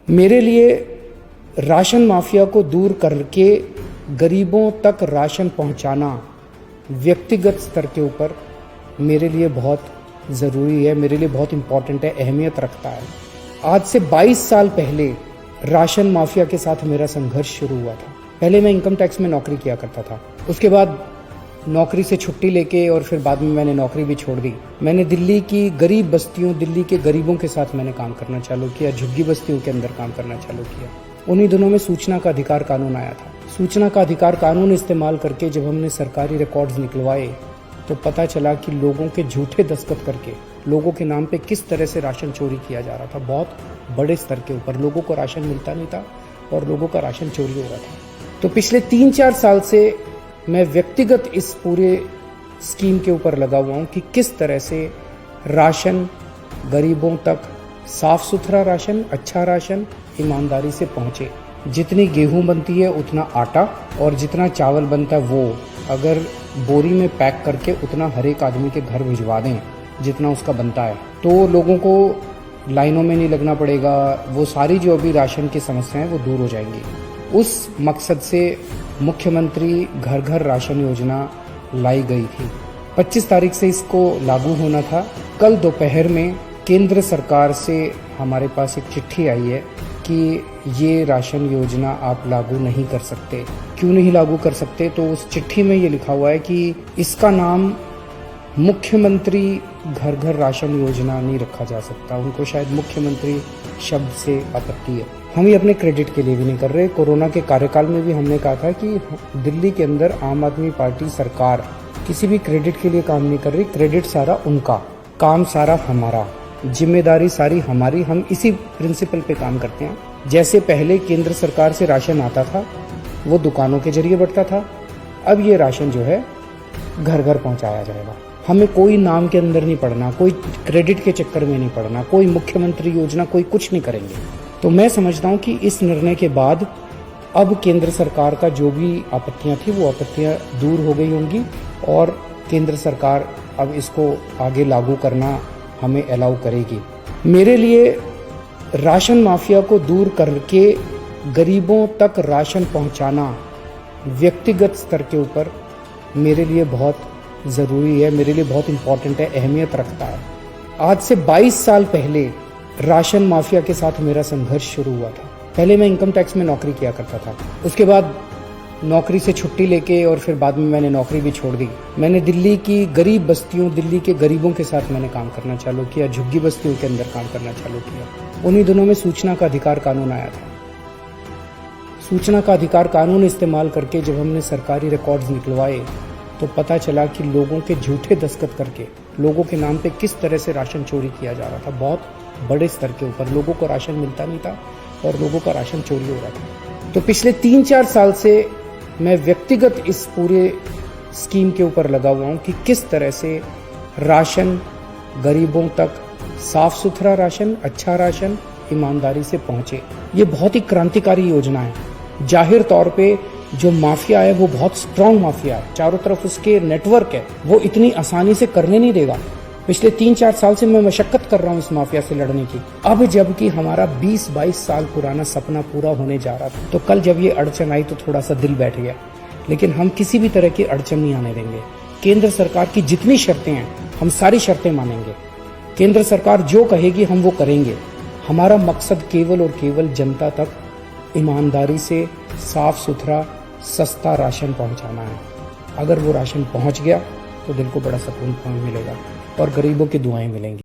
मेरे लिए ration mafia को दूर करके गरीबों तक राशन पहुंचाना व्यक्तिगत स्तर के ऊपर मेरे लिए बहुत ज़रूरी है, मेरे लिए बहुत इम्पॉर्टेंट है, अहमियत रखता है। आज से 22 साल पहले राशन माफिया के साथ मेरा संघर्ष शुरू हुआ था। पहले मैं इनकम टैक्स में नौकरी किया करता था, उसके बाद नौकरी से छुट्टी लेके और फिर बाद में मैंने नौकरी भी छोड़ दी। मैंने दिल्ली की गरीब बस्तियों, दिल्ली के गरीबों के साथ मैंने काम करना चालू किया, झुग्गी बस्तियों के अंदर काम करना चालू किया। उन्हीं दिनों में सूचना का अधिकार कानून आया था। सूचना का अधिकार कानून इस्तेमाल करके जब हमने सरकारी रिकॉर्ड्स निकलवाए तो पता चला कि लोगों के झूठे दस्तखत करके लोगों के नाम पे किस तरह से राशन चोरी किया जा रहा था। बहुत बड़े स्तर के ऊपर लोगों को राशन मिलता नहीं था और लोगों का राशन चोरी हो रहा था। तो पिछले 3-4 साल से मैं व्यक्तिगत इस पूरे स्कीम के ऊपर लगा हुआ हूँ कि किस तरह से राशन गरीबों तक साफ सुथरा राशन, अच्छा राशन ईमानदारी से पहुँचे। जितनी गेहूं बनती है उतना आटा और जितना चावल बनता है वो अगर बोरी में पैक करके उतना हर एक आदमी के घर भिजवा दें जितना उसका बनता है, तो लोगों को लाइनों में नहीं लगना पड़ेगा। वो सारी जो अभी राशन की समस्याएं वो दूर हो जाएंगी। उस मकसद से मुख्यमंत्री घर घर राशन योजना लाई गई थी। 25 तारीख से इसको लागू होना था। कल दोपहर में केंद्र सरकार से हमारे पास एक चिट्ठी आई है कि ये राशन योजना आप लागू नहीं कर सकते। क्यों नहीं लागू कर सकते? तो उस चिट्ठी में ये लिखा हुआ है कि इसका नाम मुख्यमंत्री घर घर राशन योजना नहीं रखा जा सकता। उनको शायद मुख्यमंत्री शब्द से आपत्ति है। हम ये अपने क्रेडिट के लिए भी नहीं कर रहे। कोरोना के कार्यकाल में भी हमने कहा था कि दिल्ली के अंदर आम आदमी पार्टी सरकार किसी भी क्रेडिट के लिए काम नहीं कर रही। क्रेडिट सारा उनका, काम सारा हमारा, जिम्मेदारी सारी हमारी। हम इसी प्रिंसिपल पे काम करते हैं। जैसे पहले केंद्र सरकार से राशन आता था वो दुकानों के जरिए बढ़ता था, अब ये राशन जो है घर घर पहुंचाया जाएगा। हमें कोई नाम के अंदर नहीं पड़ना, कोई क्रेडिट के चक्कर में नहीं पड़ना, कोई मुख्यमंत्री योजना, कोई कुछ नहीं करेंगे। तो मैं समझता हूं कि इस निर्णय के बाद अब केंद्र सरकार का जो भी आपत्तियां थी वो आपत्तियां दूर हो गई होंगी और केंद्र सरकार अब इसको आगे लागू करना हमें अलाउ करेगी। मेरे लिए राशन माफिया को दूर करके गरीबों तक राशन पहुंचाना व्यक्तिगत स्तर के ऊपर मेरे लिए बहुत ज़रूरी है, मेरे लिए बहुत इम्पॉर्टेंट है, अहमियत रखता है। आज से 22 साल पहले राशन माफिया के साथ मेरा संघर्ष शुरू हुआ था। पहले मैं इनकम टैक्स में नौकरी किया करता था, उसके बाद नौकरी से छुट्टी लेके और फिर बाद में मैंने नौकरी भी छोड़ दी। मैंने दिल्ली की गरीब बस्तियों, दिल्ली के गरीबों के साथ मैंने काम करना चालू किया, झुग्गी बस्तियों के अंदर काम करना चालू किया। उन्हीं दिनों में सूचना का अधिकार कानून आया था। सूचना का अधिकार कानून इस्तेमाल करके जब हमने सरकारी रिकॉर्ड्स निकलवाए तो पता चला कि लोगों के झूठे दस्तखत करके लोगों के नाम पे किस तरह से राशन चोरी किया जा रहा था। बहुत बड़े स्तर के ऊपर लोगों को राशन मिलता नहीं था और लोगों का राशन चोरी हो रहा था। तो पिछले 3-4 साल से मैं व्यक्तिगत इस पूरे स्कीम के ऊपर लगा हुआ हूँ कि किस तरह से राशन गरीबों तक साफ सुथरा राशन, अच्छा राशन ईमानदारी से पहुंचे। ये बहुत ही क्रांतिकारी योजना है। जाहिर तौर पे जो माफिया है वो बहुत स्ट्रांग माफिया है, चारों तरफ उसके नेटवर्क है, वो इतनी आसानी से करने नहीं देगा। पिछले 3-4 साल से मैं मशक्कत कर रहा हूँ इस माफिया से लड़ने की। अब जबकि हमारा 20-22 साल पुराना सपना पूरा होने जा रहा था, तो कल जब ये अड़चन आई तो थोड़ा सा दिल बैठ गया। लेकिन हम किसी भी तरह की अड़चन नहीं आने देंगे। केंद्र सरकार की जितनी शर्तें हैं हम सारी शर्तें मानेंगे। केंद्र सरकार जो कहेगी हम वो करेंगे। हमारा मकसद केवल और केवल जनता तक ईमानदारी से साफ सुथरा सस्ता राशन पहुंचाना है। अगर वो राशन पहुंच गया तो दिल को बड़ा सुकून मिलेगा और गरीबों की दुआएं मिलेंगी।